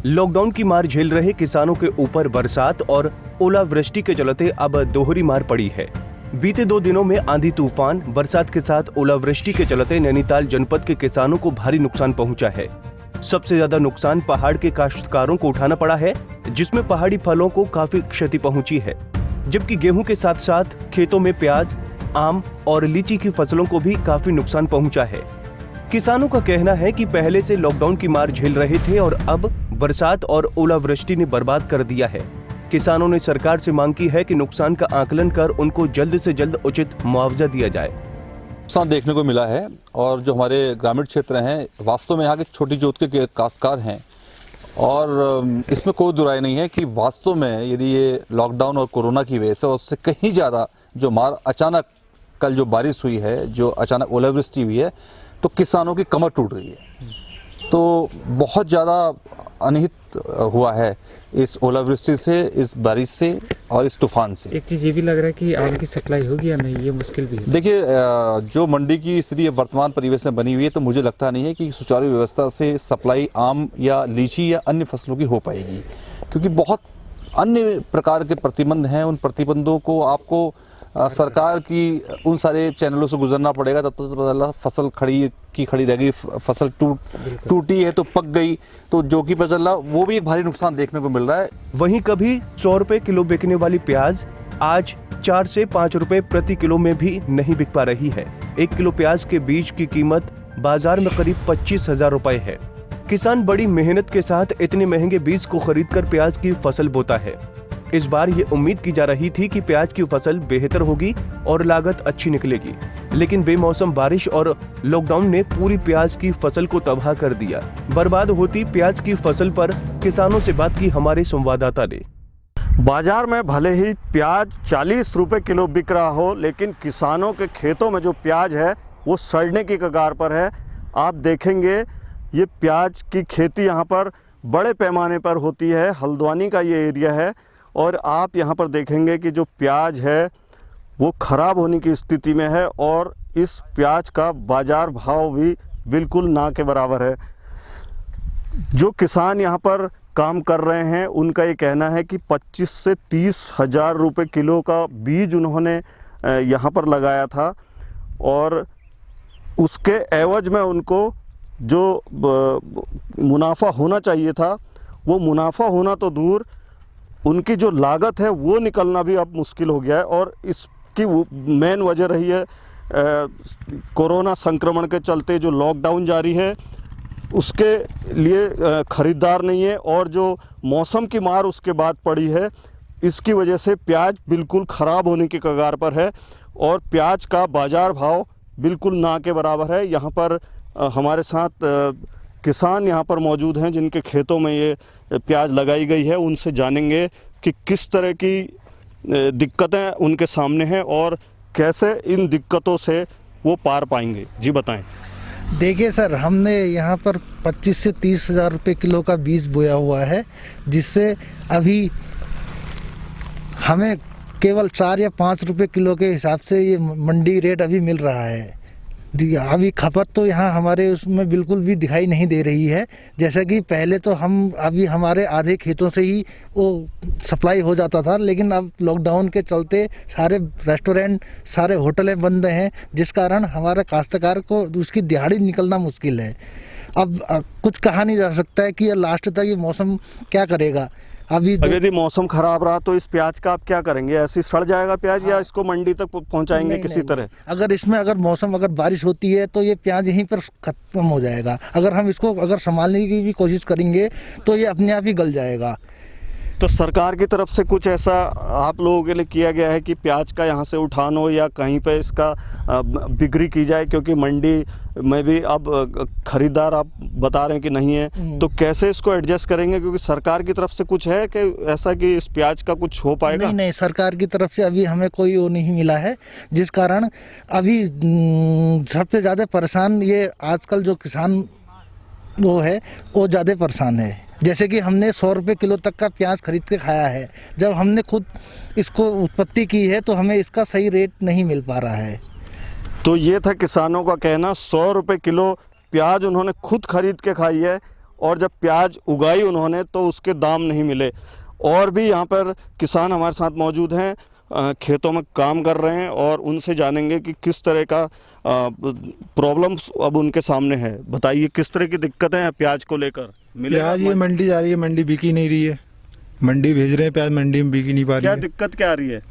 Lockdown की मार झेल रहे किसानों के ऊपर बरसात और ओलावृष्टि के चलते अब दोहरी मार पड़ी है। बीते 2 दिनों में आंधी तूफान, बरसात के साथ ओलावृष्टि के चलते नैनीताल जनपद के किसानों को भारी नुकसान पहुंचा है। सबसे ज्यादा नुकसान पहाड़ के काश्तकारों को उठाना पड़ा है, जिसमें पहाड़ी फलों को काफी क्षति पहुंची है, जबकि गेहूं के साथ साथ खेतों में प्याज, आम और लीची की फसलों को भी काफी नुकसान पहुंचा है। किसानों का कहना है कि पहले से लॉकडाउन की मार झेल रहे थे और अब बरसात और ओलावृष्टि ने बर्बाद कर दिया है। किसानों ने सरकार से मांग की है कि नुकसान का आकलन कर उनको जल्द से जल्द उचित मुआवजा दिया जाए। नुकसान देखने को मिला है और जो हमारे ग्रामीण क्षेत्र हैं, वास्तव में यहाँ के छोटी जोत के काश्तकार हैं और इसमें कोई दुराई नहीं है कि वास्तव में यदि ये लॉकडाउन और कोरोना की वजह से उससे कहीं ज़्यादा जो मार अचानक कल जो बारिश हुई है, जो अचानक ओलावृष्टि हुई है, तो किसानों की कमर टूट गई है। तो बहुत ज़्यादा अनिहित हुआ है इस ओलावृष्टि से, इस बारिश से और इस तूफान से। एक चीज़ ये भी लग रहा है कि आम की सप्लाई होगी या नहीं, ये मुश्किल भी है। देखिए, जो मंडी की स्थिति वर्तमान परिवेश में बनी हुई है, तो मुझे लगता नहीं है कि सुचारू व्यवस्था से सप्लाई आम या लीची या अन्य फसलों की हो पाएगी, क्योंकि बहुत अन्य प्रकार के प्रतिबंध हैं। उन प्रतिबंधों को आपको सरकार की उन सारे चैनलों से गुजरना पड़ेगा, तब तो फसल खड़ी रहेगी। फसल टूटी है तो पक गई, तो जो कि बचला वो भी एक भारी नुकसान देखने को मिल रहा है। वहीं कभी 100 रुपए किलो बिकने वाली प्याज आज 4 से 5 रुपए प्रति किलो में भी नहीं बिक पा रही है। 1 किलो प्याज के बीज की कीमत बाजार में करीब 25,000 रुपए है। किसान बड़ी मेहनत के साथ इतने महंगे बीज को खरीदकर प्याज की फसल बोता है। इस बार ये उम्मीद की जा रही थी कि प्याज की फसल बेहतर होगी और लागत अच्छी निकलेगी, लेकिन बेमौसम बारिश और लॉकडाउन ने पूरी प्याज की फसल को तबाह कर दिया। बर्बाद होती प्याज की फसल पर किसानों से बात की हमारे संवाददाता ने। बाजार में भले ही प्याज 40 रुपए किलो बिक रहा हो, लेकिन किसानों के खेतों में जो प्याज है वो सड़ने की कगार पर है। आप देखेंगे ये प्याज की खेती यहाँ पर बड़े पैमाने पर होती है। हल्द्वानी का ये एरिया है और आप यहाँ पर देखेंगे कि जो प्याज है वो ख़राब होने की स्थिति में है और इस प्याज का बाज़ार भाव भी बिल्कुल ना के बराबर है। जो किसान यहाँ पर काम कर रहे हैं उनका ये कहना है कि 25 से 30 हज़ार रुपये किलो का बीज उन्होंने यहाँ पर लगाया था और उसके एवज में उनको जो मुनाफा होना चाहिए था, वो मुनाफा होना तो दूर, उनकी जो लागत है वो निकलना भी अब मुश्किल हो गया है। और इसकी मेन वजह रही है कोरोना संक्रमण के चलते जो लॉकडाउन जारी है, उसके लिए ख़रीदार नहीं है और जो मौसम की मार उसके बाद पड़ी है, इसकी वजह से प्याज बिल्कुल ख़राब होने की कगार पर है और प्याज का बाज़ार भाव बिल्कुल ना के बराबर है। यहाँ पर हमारे साथ किसान यहाँ पर मौजूद हैं जिनके खेतों में ये प्याज लगाई गई है। उनसे जानेंगे कि किस तरह की दिक्कतें उनके सामने हैं और कैसे इन दिक्कतों से वो पार पाएंगे। जी बताएं। देखिए सर, हमने यहाँ पर 25 से 30 हज़ार रुपये किलो का बीज बोया हुआ है, जिससे अभी हमें केवल 4 या 5 रुपये किलो के हिसाब से ये मंडी रेट अभी मिल रहा है। अभी खपत तो यहाँ हमारे उसमें बिल्कुल भी दिखाई नहीं दे रही है। जैसा कि पहले तो अभी हमारे आधे खेतों से ही वो सप्लाई हो जाता था, लेकिन अब लॉकडाउन के चलते सारे रेस्टोरेंट, सारे होटलें बंद हैं, जिस कारण हमारे काश्तकार को उसकी दिहाड़ी निकलना मुश्किल है। अब कुछ कहा नहीं जा सकता है कि लास्ट तक ये मौसम क्या करेगा। अभी यदि मौसम खराब रहा तो इस प्याज का आप क्या करेंगे? ऐसे सड़ जाएगा प्याज या इसको मंडी तक पहुंचाएंगे किसी तरह? अगर मौसम बारिश होती है तो ये प्याज यहीं पर खत्म हो जाएगा। अगर हम इसको संभालने की भी कोशिश करेंगे तो ये अपने आप ही गल जाएगा। तो सरकार की तरफ से कुछ ऐसा आप लोगों के लिए किया गया है कि प्याज का यहाँ से उठान हो या कहीं पे इसका बिक्री की जाए, क्योंकि मंडी में भी अब खरीदार आप बता रहे हैं कि नहीं है, तो कैसे इसको एडजस्ट करेंगे? क्योंकि सरकार की तरफ से कुछ है कि ऐसा कि इस प्याज का कुछ हो पाएगा? नहीं, सरकार की तरफ से अभी हमें कोई वो नहीं मिला है, जिस कारण अभी सबसे ज़्यादा परेशान ये आजकल जो किसान वो है वो ज़्यादा परेशान है। जैसे कि हमने 100 रुपये किलो तक का प्याज खरीद के खाया है। जब हमने खुद इसको उत्पत्ति की है तो हमें इसका सही रेट नहीं मिल पा रहा है। तो ये था किसानों का कहना, 100 रुपये किलो प्याज उन्होंने खुद खरीद के खाई है और जब प्याज उगाई उन्होंने तो उसके दाम नहीं मिले। और भी यहाँ पर किसान हमारे साथ मौजूद हैं, खेतों में काम कर रहे हैं, और उनसे जानेंगे कि किस तरह का प्रॉब्लम्स अब उनके सामने है। बताइए किस तरह की दिक्कतें हैं प्याज को लेकर? प्याज ये मंडी जा रही है, मंडी बिकी नहीं रही है, मंडी भेज रहे हैं प्याज, मंडी में बिकी नहीं पा रही क्या है। दिक्कत क्या आ रही है?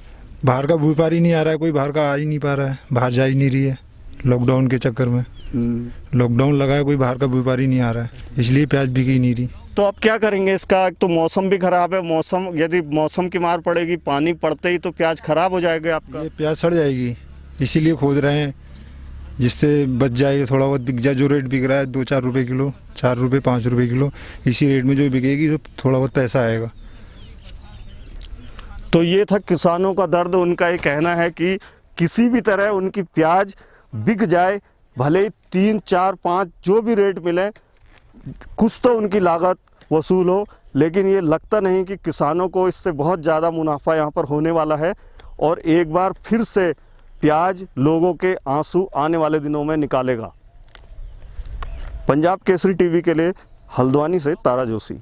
बाहर का व्यापारी नहीं आ रहा है, कोई बाहर का आ ही नहीं पा रहा है, बाहर जा ही नहीं रही है लॉकडाउन के चक्कर में। लॉकडाउन लगा है, कोई बाहर का व्यापारी नहीं आ रहा है, इसलिए प्याज बिकी नहीं रही। तो अब क्या करेंगे इसका? तो मौसम भी खराब है, मौसम यदि मौसम की मार पड़ेगी, पानी पड़ते ही तो प्याज खराब हो जाएगा आपका। ये प्याज सड़ जाएगी, इसीलिए खोद रहे हैं जिससे बच जाए, थोड़ा बहुत बिक जाए। जो रेट बिक रहा है 2-4 रुपये किलो, 4 रुपये 5 रुपये किलो, इसी रेट में जो बिकेगी तो थोड़ा बहुत पैसा आएगा। तो ये था किसानों का दर्द। उनका ये कहना है कि किसी भी तरह उनकी प्याज बिक जाए, भले ही 3, 4, 5 जो भी रेट मिले, कुछ तो उनकी लागत वसूल हो, लेकिन ये लगता नहीं कि किसानों को इससे बहुत ज़्यादा मुनाफा यहाँ पर होने वाला है। और एक बार फिर से प्याज लोगों के आंसू आने वाले दिनों में निकालेगा। पंजाब केसरी टीवी के लिए हल्द्वानी से तारा जोशी।